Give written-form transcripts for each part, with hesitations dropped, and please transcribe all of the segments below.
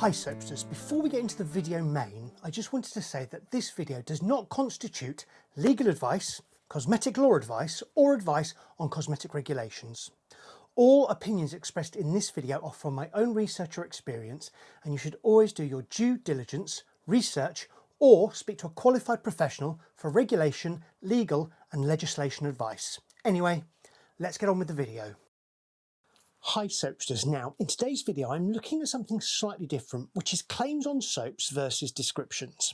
Hi soapsters, before we get into the video main, I just wanted to say that this video does not constitute legal advice, cosmetic law advice, or advice on cosmetic regulations. All opinions expressed in this video are from my own research or experience, and you should always do your due diligence, research, or speak to a qualified professional for regulation, legal, and legislation advice. Anyway, let's get on with the video. Hi soapsters, now in today's video I'm looking at something slightly different, which is claims on soaps versus descriptions.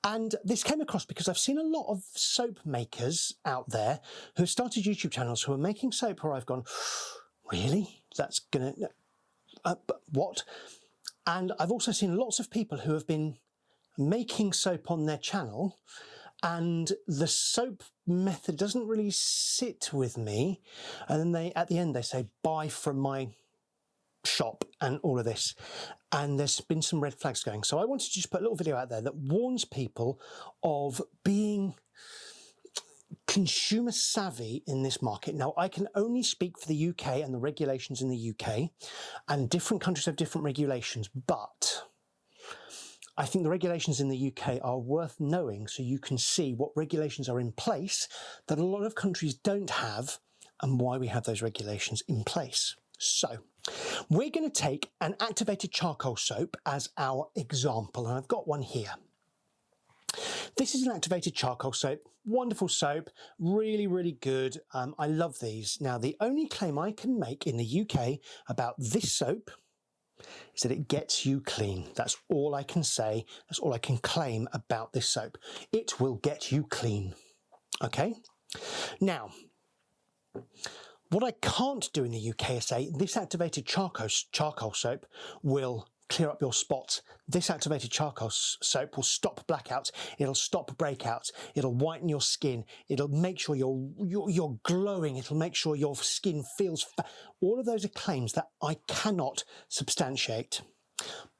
And this came across because I've seen a lot of soap makers out there who have started YouTube channels who are making soap where I've gone, really? That's gonna, what? And I've also seen lots of people who have been making soap on their channel and the soap method doesn't really sit with me, and then at the end they say buy from my shop and all of this, and there's been some red flags going. So I wanted to just put a little video out there that warns people of being consumer savvy in this market. Now I can only speak for the UK and the regulations in the UK, and different countries have different regulations, but I think the regulations in the UK are worth knowing so you can see what regulations are in place that a lot of countries don't have and why we have those regulations in place. So we're going to take an activated charcoal soap as our example, and I've got one here. This is an activated charcoal soap, wonderful soap, really, really good. I love these. Now, the only claim I can make in the UK about this soap is that it gets you clean. That's all I can say. That's all I can claim about this soap. It will get you clean. Okay? Now, what I can't do in the UK is say this activated charcoal soap will clear up your spots. This activated charcoal soap will stop blackouts. It'll stop breakouts. It'll whiten your skin. It'll make sure you're glowing. It'll make sure your skin feels all of those are claims that I cannot substantiate.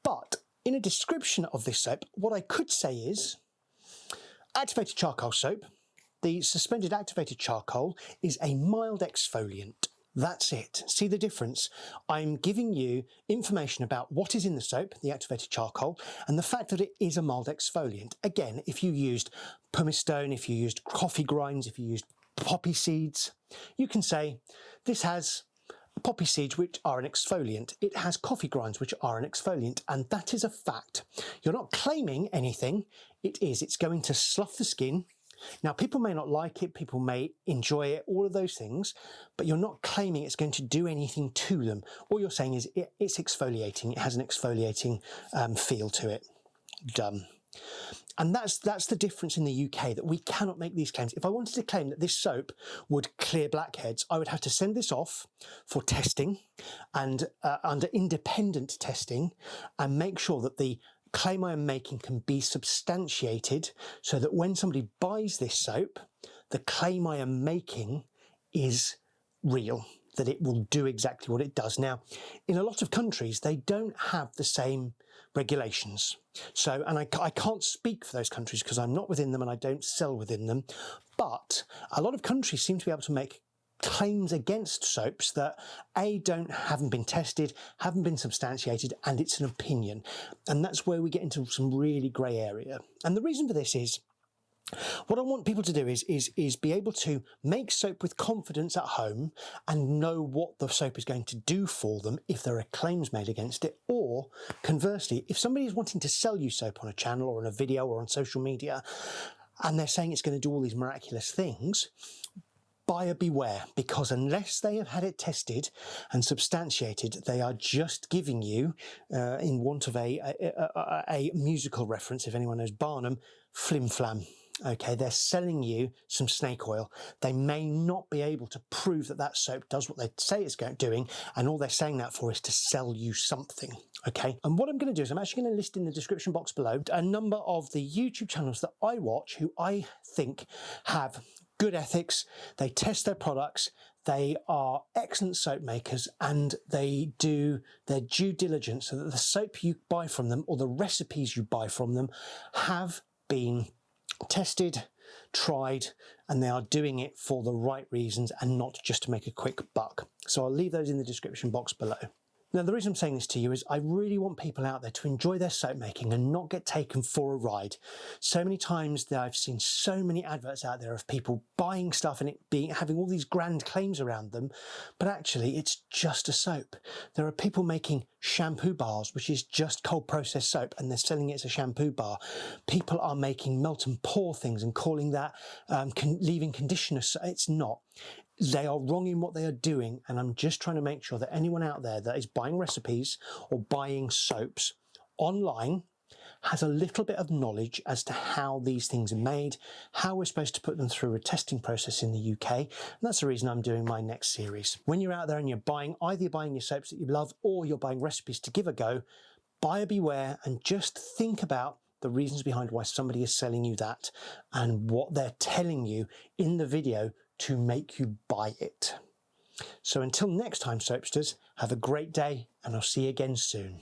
But in a description of this soap, what I could say is activated charcoal soap. The suspended activated charcoal is a mild exfoliant. That's it. See the difference? I'm giving you information about what is in the soap, the activated charcoal, and the fact that it is a mild exfoliant. Again, if you used pumice stone, if you used coffee grinds, if you used poppy seeds, you can say this has poppy seeds which are an exfoliant. It has coffee grinds which are an exfoliant, and that is a fact. You're not claiming anything. It is. It's going to slough the skin. Now, people may not like it, people may enjoy it, all of those things, but you're not claiming it's going to do anything to them. All you're saying is it's exfoliating. It has an exfoliating feel to it. Done. And that's the difference in the UK, that we cannot make these claims. If I wanted to claim that this soap would clear blackheads, I would have to send this off for testing and under independent testing and make sure that the claim I am making can be substantiated so that when somebody buys this soap, the claim I am making is real, that it will do exactly what it does. Now, in a lot of countries, they don't have the same regulations. So, and I can't speak for those countries because I'm not within them and I don't sell within them, but a lot of countries seem to be able to make claims against soaps that haven't been tested, haven't been substantiated, and it's an opinion. And that's where we get into some really grey area. And the reason for this is, what I want people to do is be able to make soap with confidence at home and know what the soap is going to do for them if there are claims made against it. Or conversely, if somebody is wanting to sell you soap on a channel or on a video or on social media, and they're saying it's going to do all these miraculous things, buyer beware, because unless they have had it tested and substantiated, they are just giving you, in want of a musical reference, if anyone knows Barnum, flim flam. Okay, they're selling you some snake oil. They may not be able to prove that that soap does what they say it's doing, and all they're saying that for is to sell you something. Okay, and what I'm going to do is I'm actually going to list in the description box below a number of the YouTube channels that I watch who I think have good ethics, they test their products, they are excellent soap makers, and they do their due diligence so that the soap you buy from them or the recipes you buy from them have been tested, tried, and they are doing it for the right reasons and not just to make a quick buck. So I'll leave those in the description box below. Now, the reason I'm saying this to you is I really want people out there to enjoy their soap making and not get taken for a ride. So many times that I've seen so many adverts out there of people buying stuff and having all these grand claims around them, but actually it's just a soap. There are people making shampoo bars, which is just cold processed soap, and they're selling it as a shampoo bar. People are making melt and pour things and calling that leave-in conditioner. It's not. They are wrong in what they are doing, and I'm just trying to make sure that anyone out there that is buying recipes or buying soaps online has a little bit of knowledge as to how these things are made, how we're supposed to put them through a testing process in the UK, and that's the reason I'm doing my next series. When you're out there and either you're buying your soaps that you love or you're buying recipes to give a go, buyer beware, and just think about the reasons behind why somebody is selling you that and what they're telling you in the video to make you buy it. So until next time, soapsters, have a great day, and I'll see you again soon.